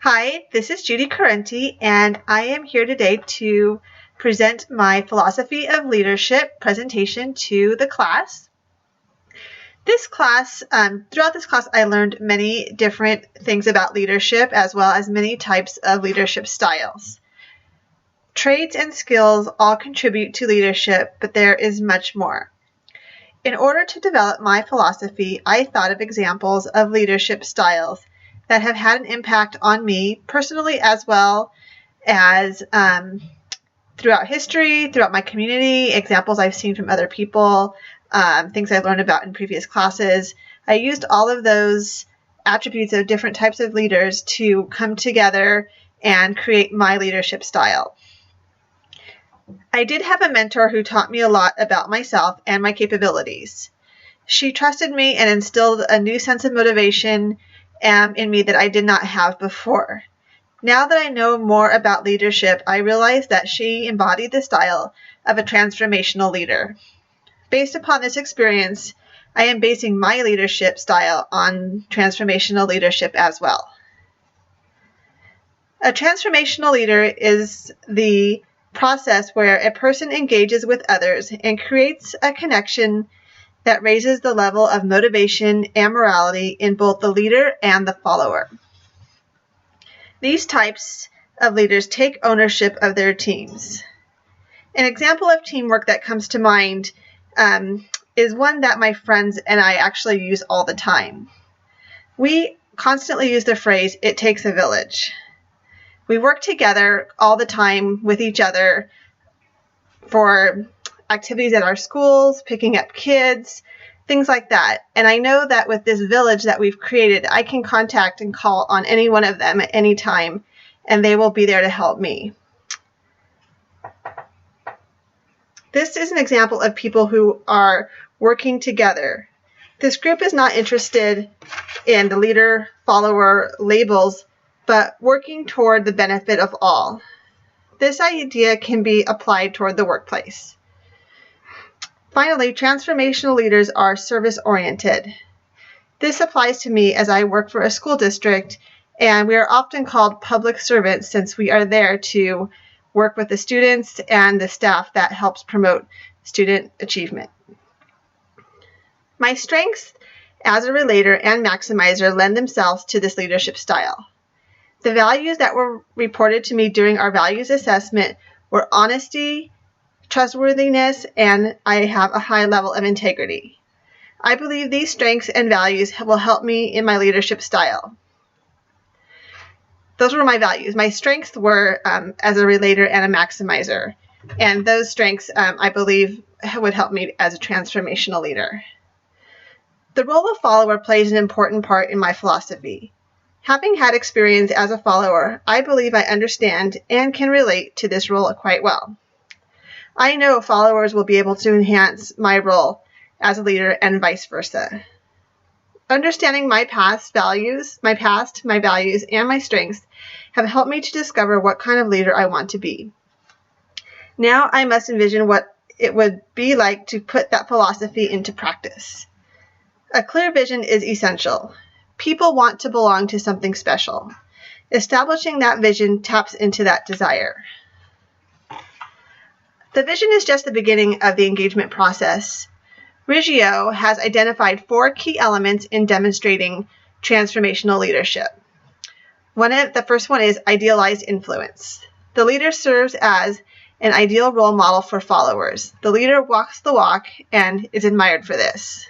Hi, this is Judy Correnti, and I am here today to present my philosophy of leadership presentation to the class. Throughout this class, I learned many different things about leadership as well as many types of leadership styles. Traits and skills all contribute to leadership, but there is much more. In order to develop my philosophy, I thought of examples of leadership styles that have had an impact on me personally as well as throughout history, throughout my community, examples I've seen from other people, things I've learned about in previous classes. I used all of those attributes of different types of leaders to come together and create my leadership style. I did have a mentor who taught me a lot about myself and my capabilities. She trusted me and instilled a new sense of motivation in me that I did not have before. Now that I know more about leadership, I realize that she embodied the style of a transformational leader. Based upon this experience, I am basing my leadership style on transformational leadership as well. A transformational leader is the process where a person engages with others and creates a connection that raises the level of motivation and morality in both the leader and the follower. These types of leaders take ownership of their teams. An example of teamwork that comes to mind is one that my friends and I actually use all the time. We constantly use the phrase, "It takes a village." We work together all the time with each other for activities at our schools, picking up kids, things like that. And I know that with this village that we've created, I can contact and call on any one of them at any time, and they will be there to help me. This is an example of people who are working together. This group is not interested in the leader-follower labels, but working toward the benefit of all. This idea can be applied toward the workplace. Finally, transformational leaders are service-oriented. This applies to me as I work for a school district, and we are often called public servants since we are there to work with the students and the staff that helps promote student achievement. My strengths as a relator and maximizer lend themselves to this leadership style. The values that were reported to me during our values assessment were honesty, trustworthiness, and I have a high level of integrity. I believe these strengths and values will help me in my leadership style. Those were my values. My strengths were as a relator and a maximizer, and those strengths I believe would help me as a transformational leader. The role of follower plays an important part in my philosophy. Having had experience as a follower, I believe I understand and can relate to this role quite well. I know followers will be able to enhance my role as a leader and vice versa. Understanding my values, and my strengths have helped me to discover what kind of leader I want to be. Now I must envision what it would be like to put that philosophy into practice. A clear vision is essential. People want to belong to something special. Establishing that vision taps into that desire. The vision is just the beginning of the engagement process. Riggio has identified 4 key elements in demonstrating transformational leadership. The first one is idealized influence. The leader serves as an ideal role model for followers. The leader walks the walk and is admired for this.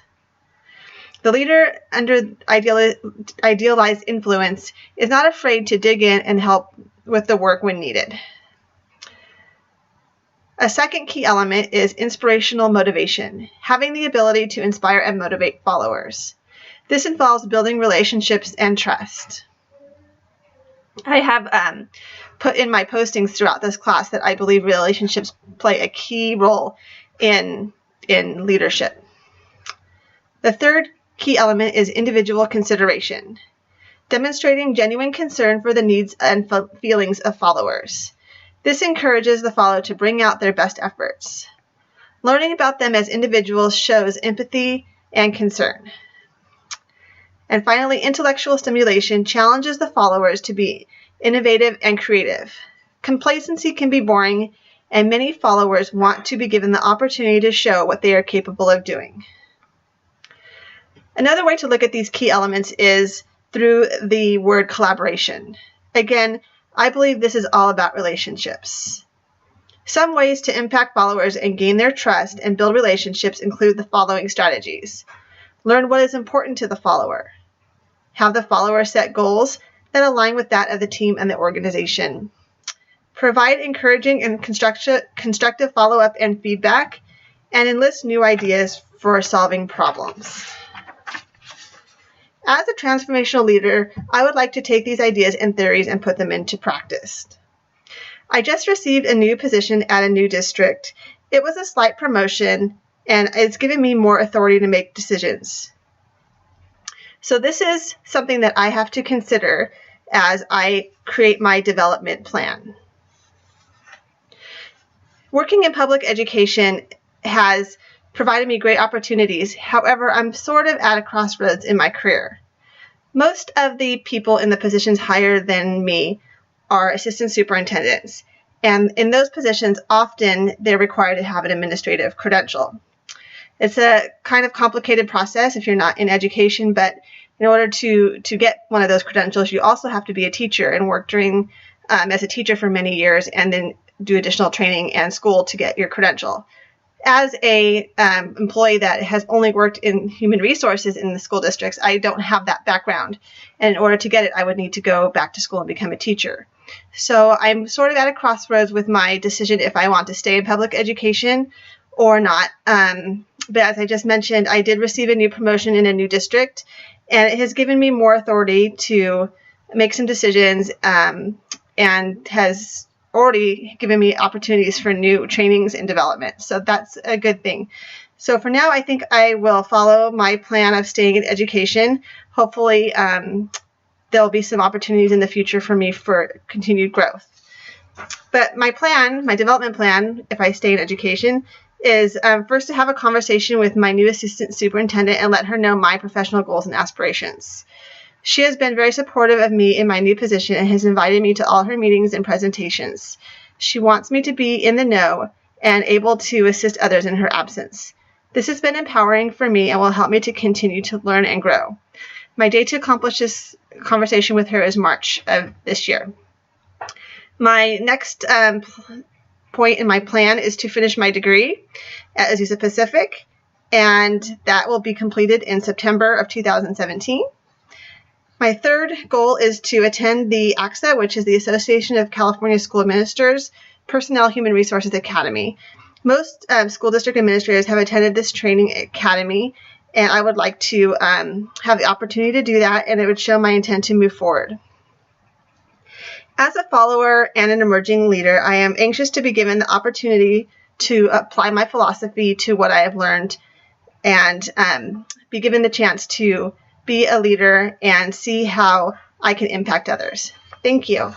The leader under idealized influence is not afraid to dig in and help with the work when needed. A second key element is inspirational motivation, having the ability to inspire and motivate followers. This involves building relationships and trust. I have put in my postings throughout this class that I believe relationships play a key role in leadership. The third key element is individual consideration, demonstrating genuine concern for the needs and feelings of followers. This encourages the follower to bring out their best efforts. Learning about them as individuals shows empathy and concern. And finally, intellectual stimulation challenges the followers to be innovative, and creative. Complacency can be boring, and many followers want to be given the opportunity to show what they are capable of doing. Another way to look at these key elements is through the word collaboration. Again, I believe this is all about relationships. Some ways to impact followers and gain their trust and build relationships include the following strategies. Learn what is important to the follower. Have the follower set goals that align with that of the team and the organization. Provide encouraging and constructive follow-up and feedback, and enlist new ideas for solving problems. As a transformational leader, I would like to take these ideas and theories and put them into practice. I just received a new position at a new district. It was a slight promotion, and it's given me more authority to make decisions. So this is something that I have to consider as I create my development plan. Working in public education has provided me great opportunities. However, I'm sort of at a crossroads in my career. Most of the people in the positions higher than me are assistant superintendents, and in those positions, often they're required to have an administrative credential. It's a kind of complicated process if you're not in education, but in order to get one of those credentials, you also have to be a teacher and work as a teacher for many years, and then do additional training and school to get your credential. As a employee that has only worked in human resources in the school districts, I don't have that background. And in order to get it, I would need to go back to school and become a teacher. So I'm sort of at a crossroads with my decision if I want to stay in public education or not. But as I just mentioned, I did receive a new promotion in a new district, and it has given me more authority to make some decisions and has already given me opportunities for new trainings and development. So that's a good thing. So for now, I think I will follow my plan of staying in education. Hopefully, there'll be some opportunities in the future for me for continued growth. But my development plan, if I stay in education, is first to have a conversation with my new assistant superintendent and let her know my professional goals and aspirations. She has been very supportive of me in my new position and has invited me to all her meetings and presentations. She wants me to be in the know and able to assist others in her absence. This has been empowering for me and will help me to continue to learn and grow. My date to accomplish this conversation with her is March of this year. My next point in my plan is to finish my degree at Azusa Pacific, and that will be completed in September of 2017. My third goal is to attend the ACSA, which is the Association of California School Administrators Personnel Human Resources Academy. Most school district administrators have attended this training academy, and I would like to have the opportunity to do that, and it would show my intent to move forward. As a follower and an emerging leader, I am anxious to be given the opportunity to apply my philosophy to what I have learned and be given the chance to be a leader and see how I can impact others. Thank you.